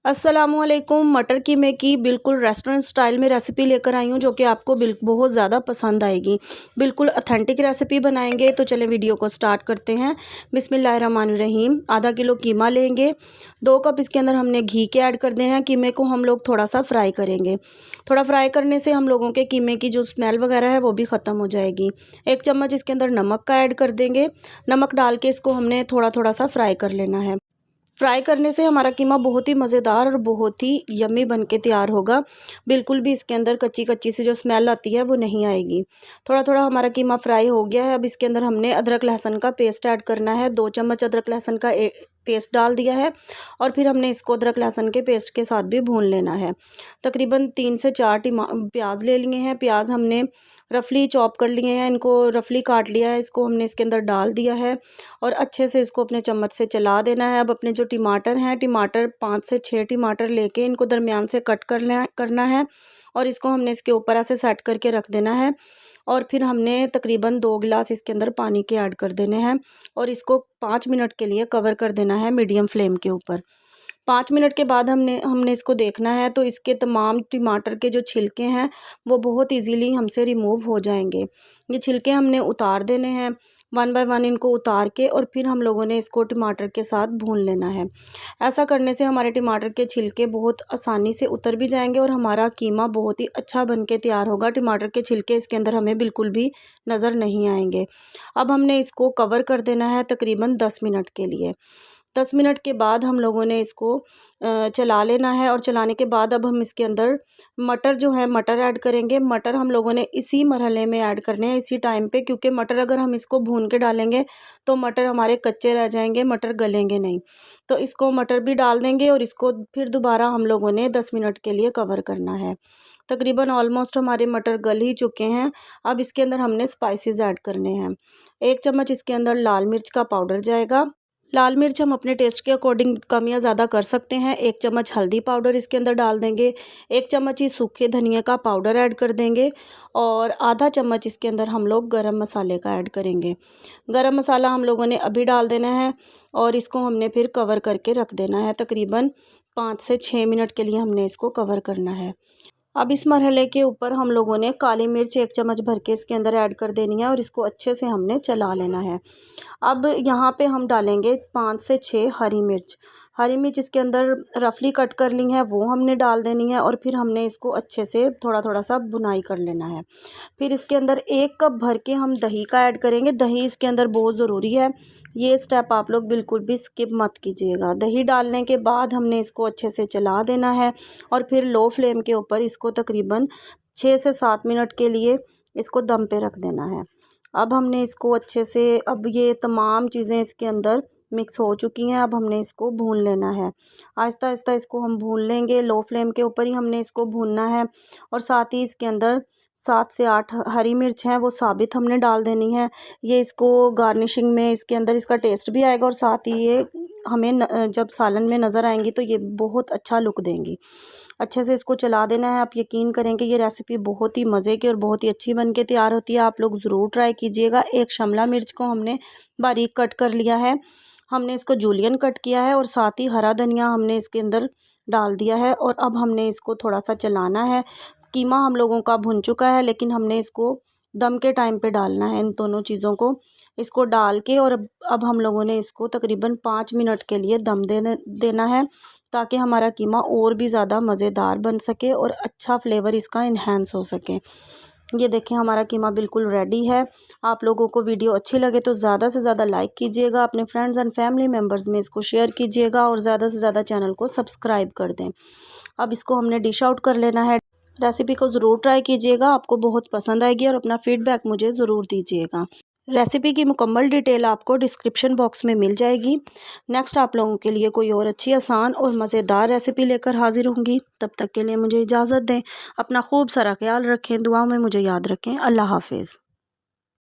अस्सलामुअलैकुम। मटर कीमे की बिल्कुल रेस्टोरेंट स्टाइल में रेसिपी लेकर आई हूँ, जो कि आपको बहुत ज़्यादा पसंद आएगी। बिल्कुल ऑथेंटिक रेसिपी बनाएंगे। तो चलें वीडियो को स्टार्ट करते हैं। बिस्मिल्लाहिर्रहमानिर्रहीम। आधा किलो कीमा लेंगे। 2 कप इसके अंदर हमने घी के ऐड कर देना है। कीमे को हम लोग थोड़ा सा फ्राई करेंगे। थोड़ा फ्राई करने से हम लोगों के कीमे की जो स्मेल वगैरह है वो भी ख़त्म हो जाएगी। 1 चम्मच इसके अंदर नमक का ऐड कर देंगे। नमक डाल के इसको हमने थोड़ा थोड़ा सा फ्राई कर लेना है। फ्राई करने से हमारा कीमा बहुत ही मज़ेदार और बहुत ही यम्मी बन के तैयार होगा। बिल्कुल भी इसके अंदर कच्ची कच्ची सी जो स्मेल आती है वो नहीं आएगी। थोड़ा थोड़ा हमारा कीमा फ्राई हो गया है। अब इसके अंदर हमने अदरक लहसुन का पेस्ट ऐड करना है। 2 चम्मच अदरक लहसुन का पेस्ट डाल दिया है और फिर हमने इसको अदरक लहसुन के पेस्ट के साथ भी भून लेना है। तकरीबन 3 से 4 प्याज ले लिए हैं। प्याज हमने रफली चॉप कर लिए हैं, इनको रफली काट लिया है। इसको हमने इसके अंदर डाल दिया है और अच्छे से इसको अपने चम्मच से चला देना है। अब अपने जो टमाटर हैं, टमाटर 5 से 6 टमाटर लेके इनको दरमियान से कट करना है और इसको हमने इसके ऊपर ऐसे सेट करके रख देना है। और फिर हमने तकरीबन 2 गिलास इसके अंदर पानी के ऐड कर देने हैं और इसको 5 मिनट के लिए कवर कर देना है मीडियम फ्लेम के ऊपर। 5 मिनट के बाद हमने इसको देखना है तो इसके तमाम टमाटर के जो छिलके हैं वो बहुत इजीली हमसे रिमूव हो जाएंगे। ये छिलके हमने उतार देने हैं। 1 बाय 1 इनको उतार के और फिर हम लोगों ने इसको टमाटर के साथ भून लेना है। ऐसा करने से हमारे टमाटर के छिलके बहुत आसानी से उतर भी जाएंगे और हमारा कीमा बहुत ही अच्छा बन के तैयार होगा। टमाटर के छिलके इसके अंदर हमें बिल्कुल भी नज़र नहीं आएंगे। अब हमने इसको कवर कर देना है तकरीबन 10 मिनट के लिए। 10 मिनट के बाद हम लोगों ने इसको चला लेना है और चलाने के बाद अब हम इसके अंदर मटर जो है मटर ऐड करेंगे। मटर हम लोगों ने इसी मरहले में ऐड करने हैं, इसी टाइम पे, क्योंकि मटर अगर हम इसको भून के डालेंगे तो मटर हमारे कच्चे रह जाएंगे, मटर गलेंगे नहीं। तो इसको मटर भी डाल देंगे और इसको फिर दोबारा हम लोगों ने 10 मिनट के लिए कवर करना है। तकरीबन ऑलमोस्ट हमारे मटर गल ही चुके हैं। अब इसके अंदर हमने स्पाइसेस ऐड करने हैं। 1 चम्मच इसके अंदर लाल मिर्च का पाउडर जाएगा। लाल मिर्च हम अपने टेस्ट के अकॉर्डिंग कम या ज़्यादा कर सकते हैं। 1 चम्मच हल्दी पाउडर इसके अंदर डाल देंगे। 1 चम्मच ही सूखे धनिया का पाउडर ऐड कर देंगे और आधा चम्मच इसके अंदर हम लोग गरम मसाले का ऐड करेंगे। गरम मसाला हम लोगों ने अभी डाल देना है और इसको हमने फिर कवर करके रख देना है। तकरीबन 5 से 6 मिनट के लिए हमने इसको कवर करना है। अब इस मरहले के ऊपर हम लोगों ने काली मिर्च 1 चम्मच भर के इसके अंदर ऐड कर देनी है और इसको अच्छे से हमने चला लेना है। अब यहाँ पे हम डालेंगे 5 से 6 हरी मिर्च। हरी मिर्च इसके अंदर रफली कट कर ली है, वो हमने डाल देनी है और फिर हमने इसको अच्छे से थोड़ा थोड़ा सा भुनाई कर लेना है। फिर इसके अंदर 1 कप भर के हम दही का ऐड करेंगे। दही इसके अंदर बहुत ज़रूरी है, ये स्टेप आप लोग बिल्कुल भी स्किप मत कीजिएगा। दही डालने के बाद हमने इसको अच्छे से चला देना है और फिर लो फ्लेम के ऊपर इसको तकरीबन 6 से 7 मिनट के लिए इसको दम पे रख देना है। अब हमने इसको अच्छे से, अब ये तमाम चीज़ें इसके अंदर मिक्स हो चुकी हैं। अब हमने इसको भून लेना है। आहिस्ता आहिस्ता इसको हम भून लेंगे। लो फ्लेम के ऊपर ही हमने इसको भूनना है और साथ ही इसके अंदर 7 से 8 हरी मिर्च हैं, वो साबित हमने डाल देनी है। ये इसको गार्निशिंग में इसके अंदर इसका टेस्ट भी आएगा और साथ ही ये हमें जब सालन में नज़र आएंगी तो ये बहुत अच्छा लुक देंगी। अच्छे से इसको चला देना है। आप यकीन करें कि ये रेसिपी बहुत ही मज़े की और बहुत ही अच्छी बन के तैयार होती है। आप लोग ज़रूर ट्राई कीजिएगा। 1 शिमला मिर्च को हमने बारीक कट कर लिया है। हमने इसको जूलियन कट किया है और साथ ही हरा धनिया हमने इसके अंदर डाल दिया है और अब हमने इसको थोड़ा सा चलाना है। कीमा हम लोगों का भुन चुका है, लेकिन हमने इसको दम के टाइम पे डालना है। इन दोनों चीज़ों को इसको डाल के और अब हम लोगों ने इसको तकरीबन 5 मिनट के लिए दम देना है, ताकि हमारा कीमा और भी ज़्यादा मज़ेदार बन सके और अच्छा फ्लेवर इसका इन्हेंस हो सके। ये देखें, हमारा कीमा बिल्कुल रेडी है। आप लोगों को वीडियो अच्छी लगे तो ज़्यादा से ज़्यादा लाइक कीजिएगा, अपने फ्रेंड्स एंड फैमिली मेम्बर्स में इसको शेयर कीजिएगा और ज़्यादा से ज़्यादा चैनल को सब्सक्राइब कर दें। अब इसको हमने डिश आउट कर लेना है। रेसिपी को ज़रूर ट्राई कीजिएगा, आपको बहुत पसंद आएगी और अपना फीडबैक मुझे ज़रूर दीजिएगा। रेसिपी की मुकम्मल डिटेल आपको डिस्क्रिप्शन बॉक्स में मिल जाएगी। नेक्स्ट आप लोगों के लिए कोई और अच्छी, आसान और मज़ेदार रेसिपी लेकर हाजिर होंगी। तब तक के लिए मुझे इजाज़त दें। अपना खूब सारा ख्याल रखें, दुआओं में मुझे याद रखें। अल्लाह हाफिज़।